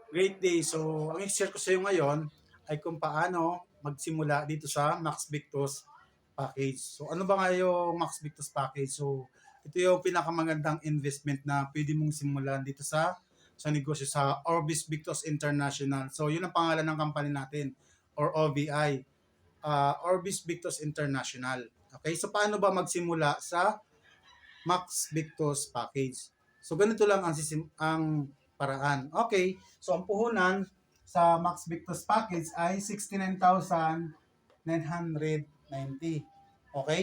Great day. So, ang i-share ko sa iyo ngayon ay kung paano magsimula dito sa Max Victus package. So, ano ba nga yung Max Victus package? So, ito yung pinakamagandang investment na pwede mong simulan dito sa negosyo sa Orbis Victus International. So, yun ang pangalan ng company natin or OVI, Orbis Victus International. Okay? So, paano ba magsimula sa Max Victus package? So, ganito lang ang paraan. Okay. So, ang puhunan sa Max Victus package ay 69,990. Okay?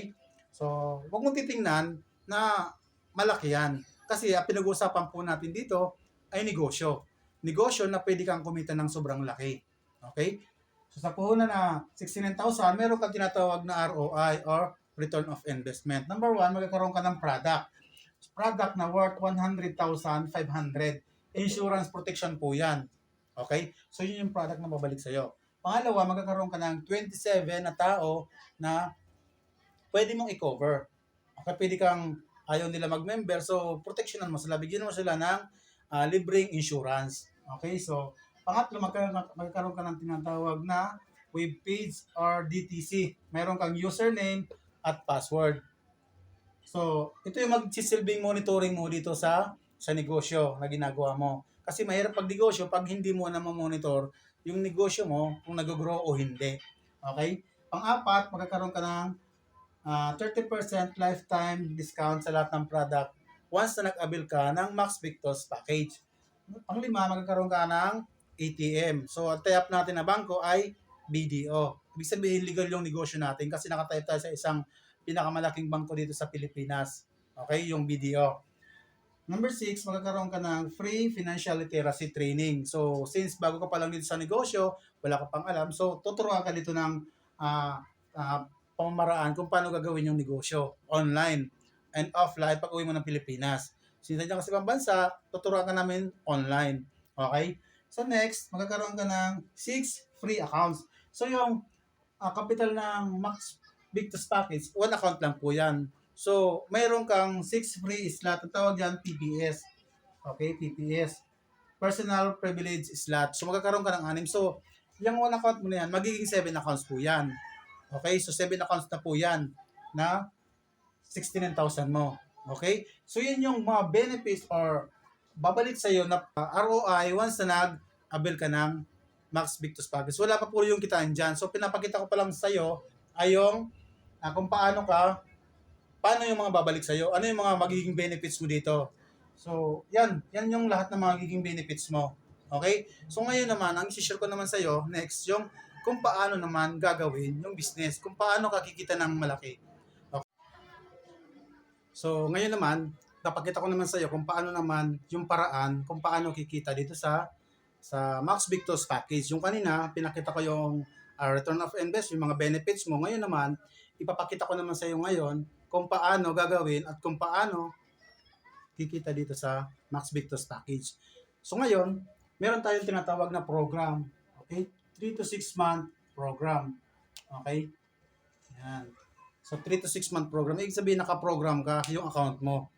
So, huwag mong titingnan na malaki yan. Kasi pinag-uusapan po natin dito ay negosyo. Negosyo na pwede kang kumita ng sobrang laki. Okay? So, sa puhunan na 69,000, meron kang tinatawag na ROI or return of investment. Number one, magkakaroon ka ng product na worth 100,500. Insurance protection po yan. Okay? So, yun yung product na babalik sa'yo. Pangalawa, magkakaroon ka ng 27 na tao na pwede mong i-cover. Okay? Pwede kang ayaw nila mag-member, so protectionan mo sila. Bigyan mo sila ng libreng insurance. Okay? So, pangatlo, magkakaroon ka ng tinatawag na web page or DTC. Meron kang username at password. So, ito yung magsisilbing monitoring mo dito sa negosyo na ginagawa mo. Kasi mahirap pag negosyo pag hindi mo na monitor yung negosyo mo kung nag-grow o hindi. Okay? Pang-apat, magkakaroon ka ng 30% lifetime discount sa lahat ng product once na nag-avail ka ng Max Victus package. Pang-lima, magkakaroon ka ng ATM. So, ang tie-up natin na bangko ay BDO. Ibig sabihin, legal yung negosyo natin kasi nakatayo tayo sa isang pinakamalaking bangko dito sa Pilipinas. Okay, yung BDO. Number 6, magkakaroon ka ng free financial literacy training. So, since bago ka pa lang dito sa negosyo, wala ka pang alam, so tuturuan ka dito ng uh, uh, pamamaraan kung paano gagawin yung negosyo online and offline pag uwi mo ng Pilipinas. Since nandiyan ka sa ibang bansa, tuturuan ka namin online. Okay? So next, magkakaroon ka ng 6 free accounts. So yung capital ng Max Victus Package, one account lang po yan. So, mayroon kang 6 free slot. Ang tawag yan, PPS. Okay, PPS. Personal Privilege Slot. So, magkakaroon ka ng 6. So, yung one account mo na yan, magiging 7 accounts po yan. Okay, so 7 accounts na po yan na 69,000 mo. Okay? So, yun yung mga benefits or babalik sa'yo na ROI once na nag-avail ka ng Max Victus Package. Wala pa po yung kitaan dyan. So, pinapakita ko pa lang sa'yo ay yung kung paano yung mga babalik sa'yo, ano yung mga magiging benefits mo dito. So, yan yung lahat ng mga magiging benefits mo. Okay? So, ngayon naman, ang isi-share ko naman sa'yo, next, yung kung paano naman gagawin yung business, kung paano kakikita ng malaki. Okay? So, ngayon naman, napakita ko naman sa'yo kung paano naman yung paraan, kung paano kikita dito sa Max Victus package. Yung kanina, pinakita ko yung return of invest, yung mga benefits mo. Ngayon naman, ipapakita ko naman sa iyo ngayon kung paano gagawin at kung paano kikita dito sa Max Victus package. So ngayon, meron tayong tinatawag na program. Okay? 3 to 6 month program. Okay? Yan. So 3 to 6 month program. Ibig sabihin naka-program ka yung account mo.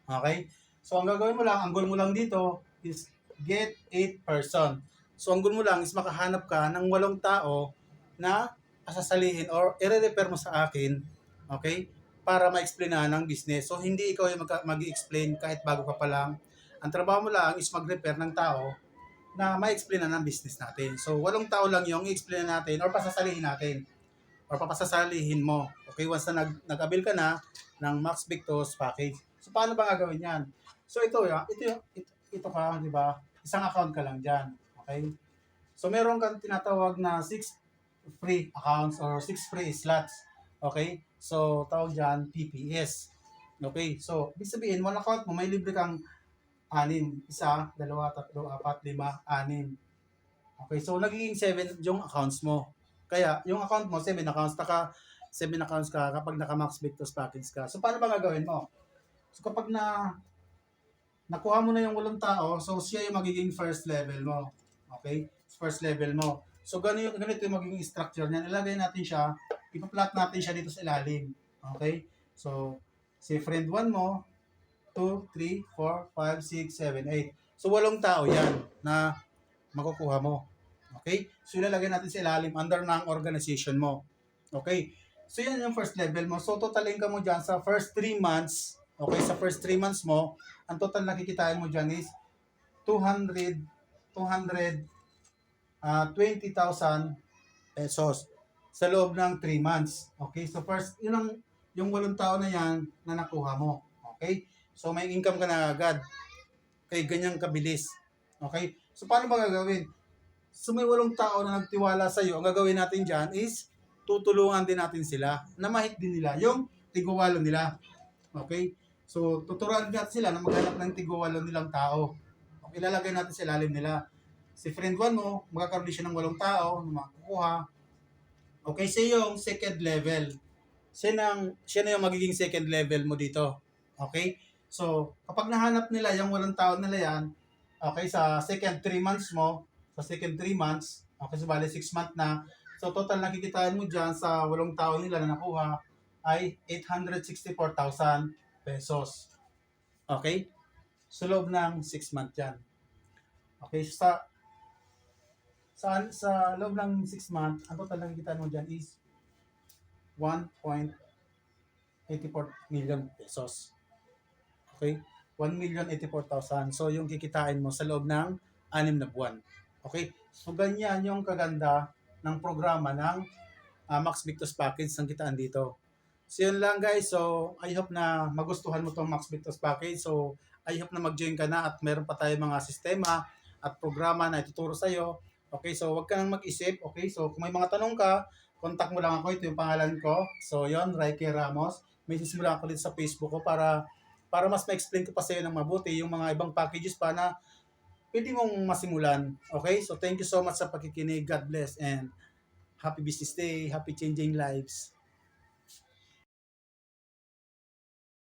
Okay? So ang gagawin mo lang, ang goal mo lang dito is get 8 person. So ang goal mo lang is makahanap ka ng 8 tao na asasalihin or i-refer mo sa akin, okay, para ma-explainahan ng business. So hindi ikaw yung mag-i-explain kahit bago ka pa lang. Ang trabaho mo lang is mag-refer ng tao na ma-explainan ng business natin. So 8 tao lang yung i-explain natin or pasasalihin natin or papasasalihin mo. Okay, once na nag-avail ka na ng Max Victus package. So paano ba gagawin yan? So ito ka, di ba? Isang account ka lang diyan. Okay? So meron kang tinatawag na 6 free accounts or 6 free slots. Okay? So tawag diyan PPS. Okay? So ibig sabihin, one account mo may libre kang 6, 1, 2, 3, 4, 5, 6. Okay? So nagiging 7 yung accounts mo. Kaya yung account mo 7 accounts, 7 accounts ka kapag naka-Max Victus package ka. So paano ba gagawin mo? So kapag nakuha mo na yung 8 tao, so siya yung magiging first level mo. Okay? First level mo. So ganito yung magiging structure niyan. Ilagay natin siya, ipa-plot natin siya dito sa ilalim. Okay? So, si friend 1 mo, 2, 3, 4, 5, 6, 7, 8. So 8 tao yan na makukuha mo. Okay? So, ilalagay natin sa ilalim under ng organization mo. Okay? So, yan yung first level mo. So, totalin ka mo dyan sa first 3 months. Okay? Sa first 3 months mo, ang total na kikitain mo dyan is 20,000 pesos sa loob ng 3 months. Okay? So, first, yung 8 taon na yan na nakuha mo. Okay? So, may income ka na agad. Okay? Ganyang kabilis. Okay? So, paano ba gagawin? So, may 8 tao na nagtiwala sa iyo. Ang gagawin natin dyan is tutulungan din natin sila na mahit din nila yung tigwawalo nila. Okay? So, tuturuan natin sila na maghanap ng tigwawalo nilang tao. Okay, ilalagay natin sa ilalim nila. Si friend 1 mo, magkakaroon din siya ng 8 tao na makukuha. Okay, siya yung second level. Siya na yung magiging second level mo dito. Okay? So, kapag nahanap nila yung 8 tao nila yan, okay, sa second 3 months mo, sa second 3 months, okay, so bali 6 months na, so total nakikitain mo dyan sa 8 tao nila na nakuha ay 864,000 pesos. Okay? Sa loob ng 6 months yan. Okay, so sa loob ng 6 months, ang total nakikitain mo dyan is 1.84 million pesos. Okay? 1,084,000. So, yung kikitain mo sa loob ng 6 na buwan. Okay? So, ganyan yung kaganda ng programa ng Max Victus Package ng kitaan dito. So, yun lang guys. So, I hope na magustuhan mo tong Max Victus Package. So, I hope na mag-join ka na at meron pa tayo mga sistema at programa na ituturo sa'yo. Okay? So, wag ka nang mag-isip. Okay? So, kung may mga tanong ka, contact mo lang ako. Ito yung pangalan ko. So, yun, Raike Ramos. Message mo lang ako dito sa Facebook ko para mas ma-explain ko pa sa'yo ng mabuti yung mga ibang packages pa na pwede mong masimulan. Okay? So, thank you so much sa pakikinig. God bless and happy business day. Happy changing lives.